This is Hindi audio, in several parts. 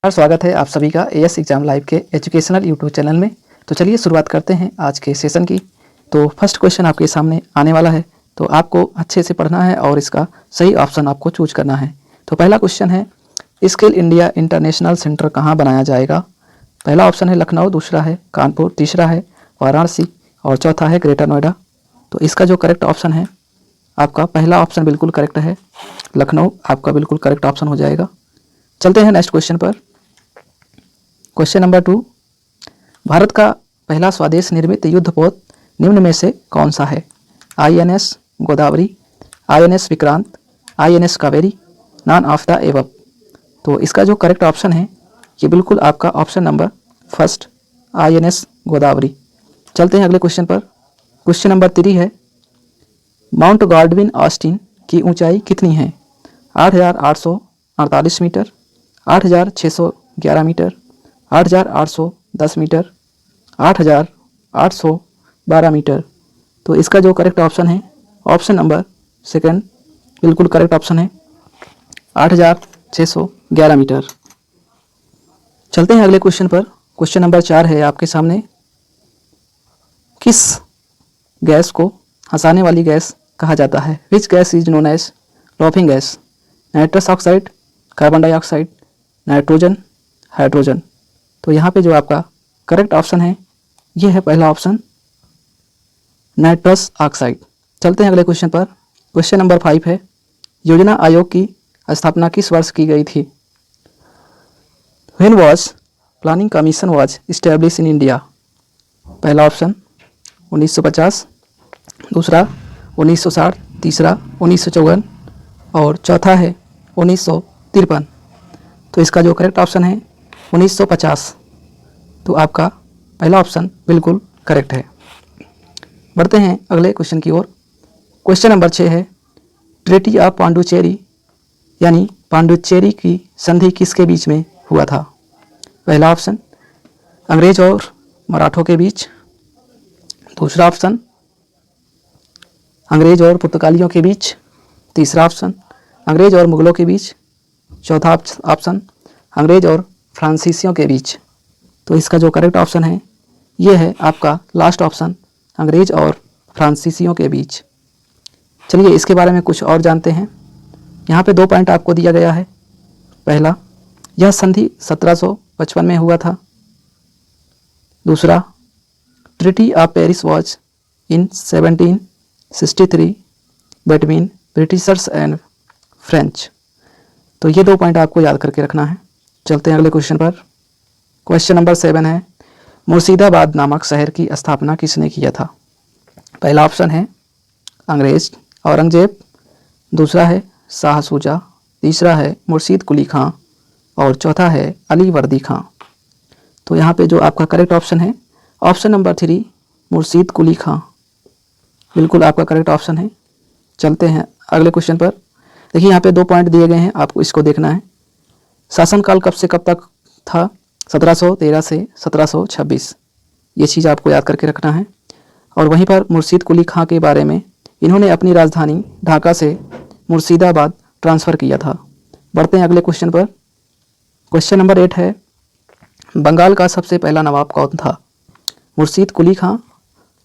स्वागत है आप सभी का एएस एग्जाम लाइव के एजुकेशनल यूट्यूब चैनल में। तो चलिए शुरुआत करते हैं आज के सेशन की। तो फर्स्ट क्वेश्चन आपके सामने आने वाला है, तो आपको अच्छे से पढ़ना है और इसका सही ऑप्शन आपको चूज करना है। तो पहला क्वेश्चन है, स्किल इंडिया इंटरनेशनल सेंटर कहाँ बनाया जाएगा? पहला ऑप्शन है लखनऊ, दूसरा है कानपुर, तीसरा है वाराणसी और चौथा है ग्रेटर नोएडा। तो इसका जो करेक्ट ऑप्शन है आपका पहला ऑप्शन बिल्कुल करेक्ट है, लखनऊ आपका बिल्कुल करेक्ट ऑप्शन हो जाएगा। चलते हैं नेक्स्ट क्वेश्चन पर। क्वेश्चन नंबर 2, भारत का पहला स्वदेश निर्मित युद्धपोत निम्न में से कौन सा है? INS Godavari, INS Vikrant, INS Kaveri, non of the above. तो इसका जो करेक्ट ऑप्शन है ये बिल्कुल आपका option number first INS Godavari. चलते हैं अगले क्वेश्चन पर। क्वेश्चन नंबर 3 है, माउंट गॉडविन ऑस्टिन की ऊंचाई कितनी है? 8,848 मीटर, 8,611 मीटर, 8,810 मीटर, 8,812 मीटर। तो इसका जो करेक्ट ऑप्शन है ऑप्शन नंबर सेकंड बिल्कुल करेक्ट ऑप्शन है, 8,611 मीटर। चलते हैं अगले क्वेश्चन पर। क्वेश्चन नंबर 4 है आपके सामने, किस गैस को हंसाने वाली गैस कहा जाता है? Which gas is known as laughing gas? Nitrous oxide, carbon dioxide, nitrogen, hydrogen. तो यहाँ पे जो आपका करेक्ट ऑप्शन है ये है पहला ऑप्शन नाइट्रस ऑक्साइड। चलते हैं अगले क्वेश्चन पर। क्वेश्चन नंबर 5 है, योजना आयोग की स्थापना किस वर्ष की गई थी? When was planning commission was establish in India? पहला ऑप्शन 1950, दूसरा 1960, तीसरा 1954 और चौथा है 1953। तो इसका जो करेक्ट ऑप्शन है 1950। तो आपका पहला ऑप्शन बिल्कुल करेक्ट है। बढ़ते हैं अगले क्वेश्चन की ओर। क्वेश्चन नंबर 6 है, ट्रीटी ऑफ पांडुचेरी यानी पांडुचेरी की संधि किसके बीच में हुआ था? पहला ऑप्शन अंग्रेज और मराठों के बीच, दूसरा ऑप्शन अंग्रेज और पुर्तगालियों के बीच, तीसरा ऑप्शन अंग्रेज और मुगलों के बीच, चौथा ऑप्शन अंग्रेज और फ्रांसीसियों के बीच। तो इसका जो करेक्ट ऑप्शन है ये है आपका लास्ट ऑप्शन अंग्रेज और फ्रांसीसियों के बीच। चलिए इसके बारे में कुछ और जानते हैं। यहाँ पे 2 पॉइंट आपको दिया गया है। पहला, यह संधि 1755 में हुआ था। दूसरा, treaty of Paris was in 1763 between Britishers and French. तो ये 2 पॉइंट आपको याद करके रखना है। चलते हैं अगले क्वेश्चन पर। क्वेश्चन नंबर 7 है, मुर्शिदाबाद नामक शहर की स्थापना किसने किया था? पहला ऑप्शन है अंग्रेज औरंगजेब, दूसरा है शाह सूजा, तीसरा है मुर्शीद कुली खां और चौथा है अली वर्दी खां। तो यहाँ पे जो आपका करेक्ट ऑप्शन है ऑप्शन नंबर 3 मुर्शीद कुली खां बिल्कुल आपका करेक्ट ऑप्शन है। चलते हैं अगले क्वेश्चन पर। देखिए यहाँ पे 2 पॉइंट दिए गए हैं, आपको इसको देखना है। शासनकाल कब से कब तक था? 1713 से 1726। ये चीज़ आपको याद करके रखना है। और वहीं पर मुर्शीद कुली खां के बारे में, इन्होंने अपनी राजधानी ढाका से मुर्शिदाबाद ट्रांसफ़र किया था। बढ़ते हैं अगले क्वेश्चन पर। क्वेश्चन नंबर 8 है, बंगाल का सबसे पहला नवाब कौन था? मुर्शीद कुली खां,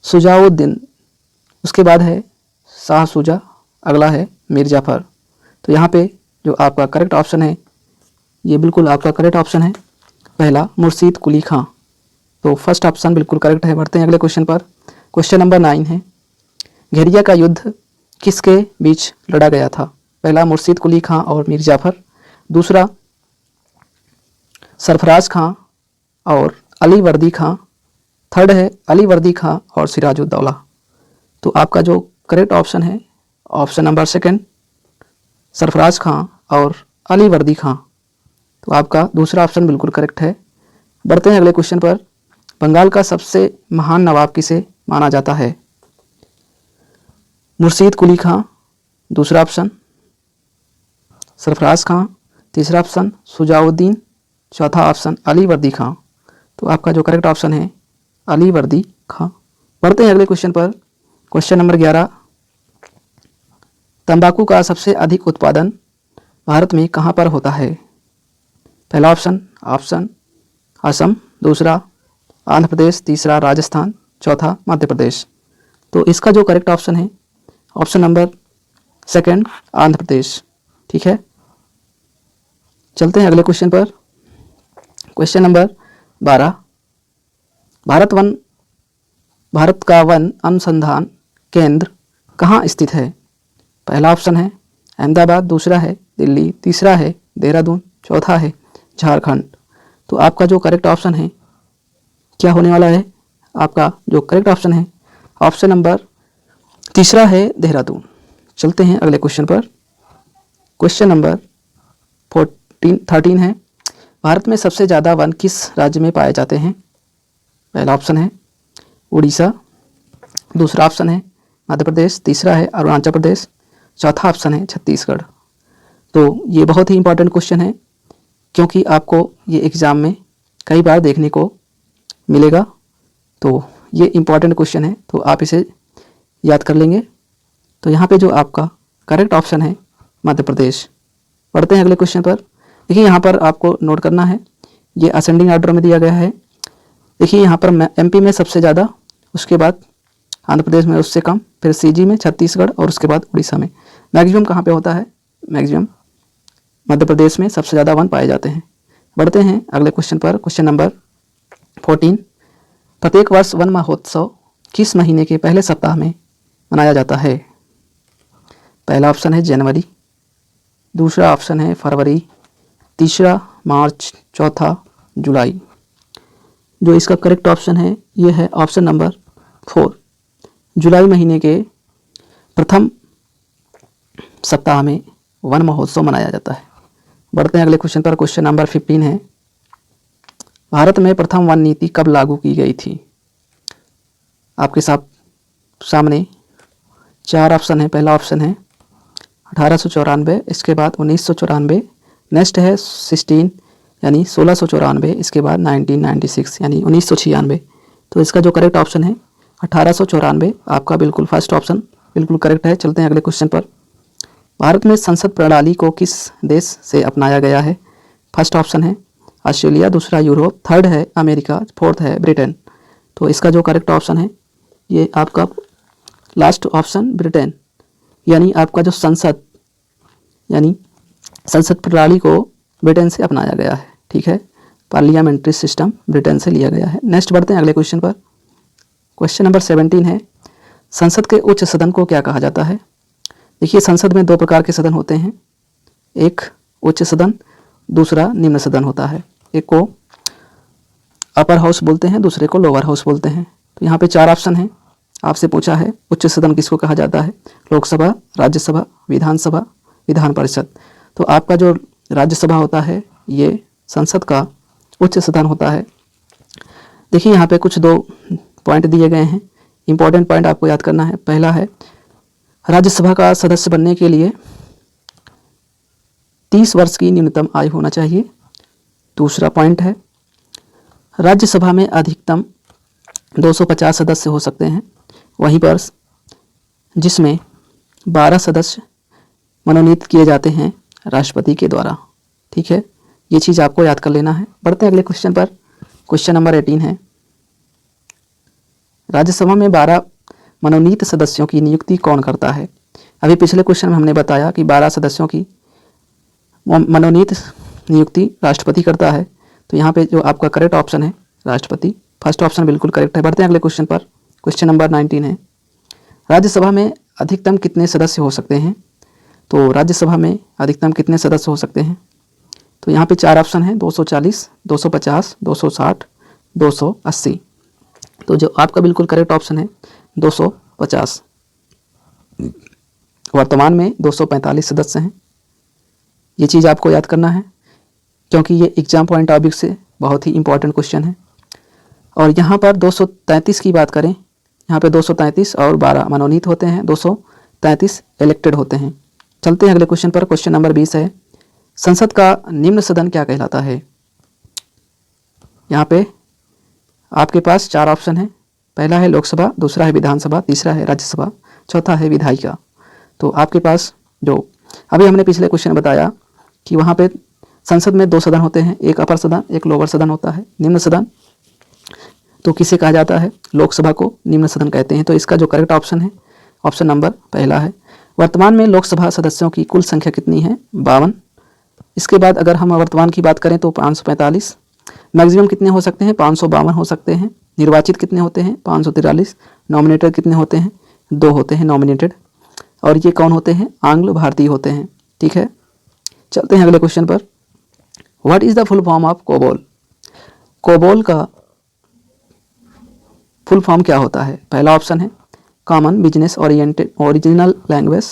शुजाउद्दीन, उसके बाद है शाह सूजा, अगला है मीर जाफ़र। तो यहाँ पे जो आपका करेक्ट ऑप्शन है ये बिल्कुल आपका करेक्ट ऑप्शन है पहला मुर्शीद कुली खां। तो फर्स्ट ऑप्शन बिल्कुल करेक्ट है। बढ़ते हैं अगले क्वेश्चन पर। क्वेश्चन नंबर 9 है, घेरिया का युद्ध किसके बीच लड़ा गया था? पहला मुर्शीद कुली खां और मीर जाफ़र, दूसरा सरफराज खां और अली वर्दी खां, थर्ड है अली वर्दी खां और सिराजुद्दौला। तो आपका जो करेक्ट ऑप्शन है ऑप्शन नंबर सेकंड सरफराज खां और अली वर्दी खां। तो आपका दूसरा ऑप्शन बिल्कुल करेक्ट है। बढ़ते हैं अगले क्वेश्चन पर। बंगाल का सबसे महान नवाब किसे माना जाता है? मुर्शीद कुली खां, दूसरा ऑप्शन सरफराज खां, तीसरा ऑप्शन शुजाउद्दीन, चौथा ऑप्शन अली वर्दी खां। तो आपका जो करेक्ट ऑप्शन है अली वर्दी खां। बढ़ते हैं अगले क्वेश्चन पर। क्वेश्चन नंबर 11, तंबाकू का सबसे अधिक उत्पादन भारत में कहाँ पर होता है? पहला ऑप्शन ऑप्शन असम, दूसरा आंध्र प्रदेश, तीसरा राजस्थान, चौथा मध्य प्रदेश। तो इसका जो करेक्ट ऑप्शन है option number second Andhra Pradesh. ठीक है, चलते हैं अगले क्वेश्चन पर। क्वेश्चन नंबर 12, भारत का वन अनुसंधान केंद्र कहाँ स्थित है? पहला ऑप्शन है अहमदाबाद, दूसरा है दिल्ली, तीसरा है देहरादून, चौथा है झारखंड। तो आपका जो करेक्ट ऑप्शन है क्या होने वाला है? आपका जो करेक्ट ऑप्शन है ऑप्शन नंबर तीसरा है देहरादून। चलते हैं अगले क्वेश्चन पर। क्वेश्चन नंबर 13 है, भारत में सबसे ज़्यादा वन किस राज्य में पाए जाते हैं? पहला ऑप्शन है उड़ीसा, दूसरा ऑप्शन है मध्य प्रदेश, तीसरा है अरुणाचल प्रदेश, चौथा ऑप्शन है छत्तीसगढ़। तो ये बहुत ही इंपॉर्टेंट क्वेश्चन है क्योंकि आपको ये एग्ज़ाम में कई बार देखने को मिलेगा। तो ये इंपॉर्टेंट क्वेश्चन है, तो आप इसे याद कर लेंगे। तो यहाँ पे जो आपका करेक्ट ऑप्शन है मध्य प्रदेश। पढ़ते हैं अगले क्वेश्चन पर। देखिए यहाँ पर आपको नोट करना है, ये असेंडिंग ऑर्डर में दिया गया है। देखिए यहाँ पर एमपी में सबसे ज़्यादा, उसके बाद आंध्र प्रदेश में उससे कम, फिर सीजी में, छत्तीसगढ़ और उसके बाद उड़ीसा में। मैक्सिमम कहाँ पे होता है? मैक्सिमम मध्य प्रदेश में सबसे ज़्यादा वन पाए जाते हैं। बढ़ते हैं अगले क्वेश्चन पर। क्वेश्चन नंबर 14, प्रत्येक वर्ष वन महोत्सव किस महीने के पहले सप्ताह में मनाया जाता है? पहला ऑप्शन है जनवरी, दूसरा ऑप्शन है फरवरी, तीसरा मार्च, चौथा जुलाई। जो इसका करेक्ट ऑप्शन है ये है ऑप्शन नंबर 4, जुलाई महीने के प्रथम सप्ताह में वन महोत्सव मनाया जाता है। बढ़ते हैं अगले क्वेश्चन पर। क्वेश्चन नंबर 15 है, भारत में प्रथम वन नीति कब लागू की गई थी? आपके सामने 4 ऑप्शन है। पहला ऑप्शन है 1894, इसके बाद 1994, नेक्स्ट है 16 यानी 1694, इसके बाद 1996 यानी 1996। तो इसका जो करेक्ट ऑप्शन है 1894, आपका बिल्कुल फर्स्ट ऑप्शन बिल्कुल करेक्ट है। चलते हैं अगले क्वेश्चन पर। भारत में संसद प्रणाली को किस देश से अपनाया गया है? फर्स्ट ऑप्शन है ऑस्ट्रेलिया, दूसरा यूरोप, थर्ड है अमेरिका, फोर्थ है ब्रिटेन। तो इसका जो करेक्ट ऑप्शन है ये आपका लास्ट ऑप्शन ब्रिटेन, यानी आपका जो संसद प्रणाली को ब्रिटेन से अपनाया गया है। ठीक है, पार्लियामेंट्री सिस्टम ब्रिटेन से लिया गया है। नेक्स्ट बढ़ते हैं अगले क्वेश्चन पर। क्वेश्चन नंबर 17 है, संसद के उच्च सदन को क्या कहा जाता है? देखिए संसद में 2 प्रकार के सदन होते हैं, एक उच्च सदन, दूसरा निम्न सदन होता है। एक को अपर हाउस बोलते हैं, दूसरे को लोअर हाउस बोलते हैं। तो यहाँ पे 4 ऑप्शन हैं। आपसे पूछा है उच्च सदन किसको कहा जाता है? लोकसभा, राज्यसभा, विधानसभा, विधान परिषद। तो आपका जो राज्यसभा होता है ये संसद का उच्च सदन होता है। देखिए यहाँ पे कुछ 2 पॉइंट दिए गए हैं, इंपॉर्टेंट पॉइंट आपको याद करना है। पहला है राज्यसभा का सदस्य बनने के लिए 30 वर्ष की न्यूनतम आयु होना चाहिए। दूसरा पॉइंट है राज्यसभा में अधिकतम 250 सदस्य हो सकते हैं, वहीं पर जिसमें 12 सदस्य मनोनीत किए जाते हैं राष्ट्रपति के द्वारा। ठीक है, ये चीज़ आपको याद कर लेना है। बढ़ते हैं अगले क्वेश्चन पर। क्वेश्चन नंबर 18 है, राज्यसभा में 12 मनोनीत सदस्यों की नियुक्ति कौन करता है? अभी पिछले क्वेश्चन में हमने बताया कि 12 सदस्यों की मनोनीत नियुक्ति राष्ट्रपति करता है। तो यहाँ पे जो आपका करेक्ट ऑप्शन है राष्ट्रपति, फर्स्ट ऑप्शन बिल्कुल करेक्ट है। बढ़ते हैं अगले क्वेश्चन पर। क्वेश्चन नंबर 19 है, राज्यसभा में अधिकतम कितने सदस्य हो सकते हैं? तो राज्यसभा में अधिकतम कितने सदस्य हो सकते हैं? तो यहाँ पे 4 ऑप्शन है, 240, 250, 260, 280। तो जो आपका बिल्कुल करेक्ट ऑप्शन है 250। वर्तमान में 245 सदस्य हैं। ये चीज़ आपको याद करना है क्योंकि ये एग्जाम पॉइंट ऑफ व्यू से बहुत ही इंपॉर्टेंट क्वेश्चन है। और यहाँ पर 233 की बात करें, यहाँ पे 233 और 12 मनोनीत होते हैं, 233 इलेक्टेड होते हैं। चलते हैं अगले क्वेश्चन पर। क्वेश्चन नंबर 20 है, संसद का निम्न सदन क्या कहलाता है? यहाँ पे आपके पास 4 ऑप्शन है। पहला है लोकसभा, दूसरा है विधानसभा, तीसरा है राज्यसभा, चौथा है विधायिका। तो आपके पास जो अभी हमने पिछले क्वेश्चन बताया कि वहाँ पे संसद में 2 सदन होते हैं, एक अपर सदन एक लोअर सदन होता है। निम्न सदन तो किसे कहा जाता है? लोकसभा को निम्न सदन कहते हैं। तो इसका जो करेक्ट ऑप्शन है ऑप्शन नंबर पहला है। वर्तमान में लोकसभा सदस्यों की कुल संख्या कितनी है? 52। इसके बाद अगर हम वर्तमान की बात करें तो 545। मैक्सिमम कितने हो सकते हैं? 552 हो सकते हैं। निर्वाचित कितने होते हैं? 543। नॉमिनेटेड कितने होते हैं? 2 होते हैं नॉमिनेटेड। और ये कौन होते हैं? आंग्ल भारतीय होते हैं। ठीक है, चलते हैं अगले क्वेश्चन पर। What is the full form of COBOL? COBOL का फुल फॉर्म क्या होता है? पहला ऑप्शन है common business oriented original language,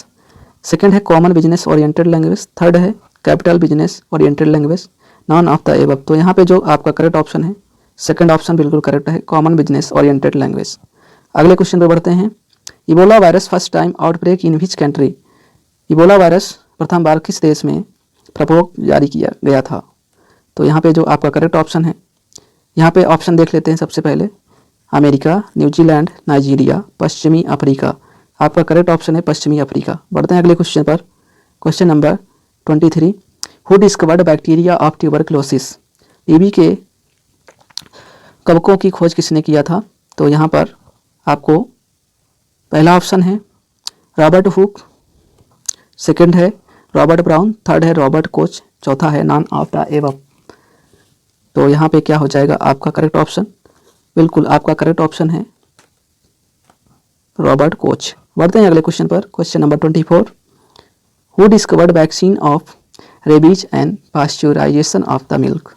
second है common business oriented language, third है capital business oriented language, none of the above. तो यहाँ पे जो आपका करेक्ट ऑप्शन है सेकंड ऑप्शन बिल्कुल करेक्ट है, कॉमन बिजनेस ओरिएंटेड लैंग्वेज। अगले क्वेश्चन पे बढ़ते हैं। Ebola virus first time outbreak in which country? Ebola virus प्रथम बार किस देश में प्रकोप जारी किया गया था? तो यहाँ पे जो आपका करेक्ट ऑप्शन है, यहाँ पे ऑप्शन देख लेते हैं सबसे पहले। अमेरिका, न्यूजीलैंड, नाइजीरिया, पश्चिमी अफ्रीका। आपका करेक्ट ऑप्शन है पश्चिमी अफ्रीका। बढ़ते हैं अगले क्वेश्चन पर। Question number 23। Who discovered bacteria of tuberculosis? TB के कवकों की खोज किसने किया था? तो यहाँ पर आपको पहला ऑप्शन है रॉबर्ट हुक, सेकंड है रॉबर्ट ब्राउन, थर्ड है रॉबर्ट कोच, चौथा है नॉन ऑफ द एबव। तो यहाँ पे क्या हो जाएगा आपका करेक्ट ऑप्शन? बिल्कुल आपका करेक्ट ऑप्शन है रॉबर्ट कोच। बढ़ते हैं अगले क्वेश्चन पर। Question number 24। Who discovered vaccine of rabies and pasteurisation of the milk?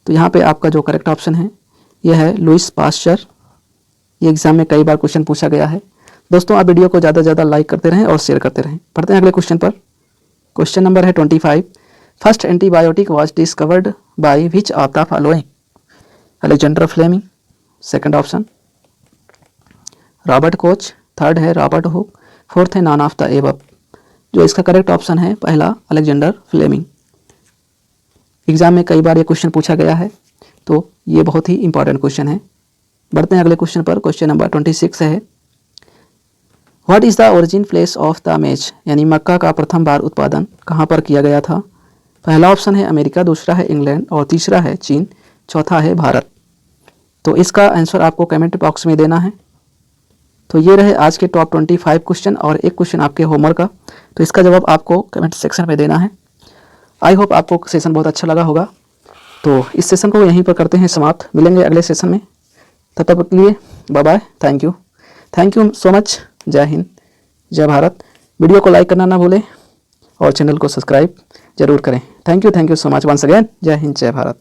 तो यहाँ पे आपका जो करेक्ट ऑप्शन है यह है लुइस पास्चर। ये एग्जाम में कई बार क्वेश्चन पूछा गया है। दोस्तों आप वीडियो को ज़्यादा से ज़्यादा लाइक करते रहें और शेयर करते रहें। पढ़ते हैं अगले क्वेश्चन पर। क्वेश्चन नंबर है 25। First antibiotic was discovered by which of the following? Alexander Fleming, second option Robert Koch, third है रॉबर्ट हुक, फोर्थ है नॉन ऑफ द एबव। जो इसका करेक्ट ऑप्शन है पहला अलेक्जेंडर फ्लेमिंग। एग्जाम में कई बार ये क्वेश्चन पूछा गया है, तो ये बहुत ही इंपॉर्टेंट क्वेश्चन है। बढ़ते हैं अगले क्वेश्चन पर। क्वेश्चन नंबर 26 है what is the origin place of the match? यानी मक्का का प्रथम बार उत्पादन कहाँ पर किया गया था? पहला ऑप्शन है अमेरिका, दूसरा है इंग्लैंड और तीसरा है चीन, चौथा है भारत। तो इसका आंसर आपको कमेंट बॉक्स में देना है। तो ये रहे आज के टॉप 25 क्वेश्चन और एक क्वेश्चन आपके होमवर्क का। तो इसका जवाब आपको कमेंट सेक्शन में देना है। आई होप आपको सेशन बहुत अच्छा लगा होगा। तो इस सेशन को यहीं पर करते हैं समाप्त। मिलेंगे अगले सेशन में, तब तक के लिए bye bye. Thank you so much. जय हिंद, जय भारत। वीडियो को लाइक करना ना भूलें और चैनल को सब्सक्राइब जरूर करें। Thank you so much once again. जय हिंद, जय भारत।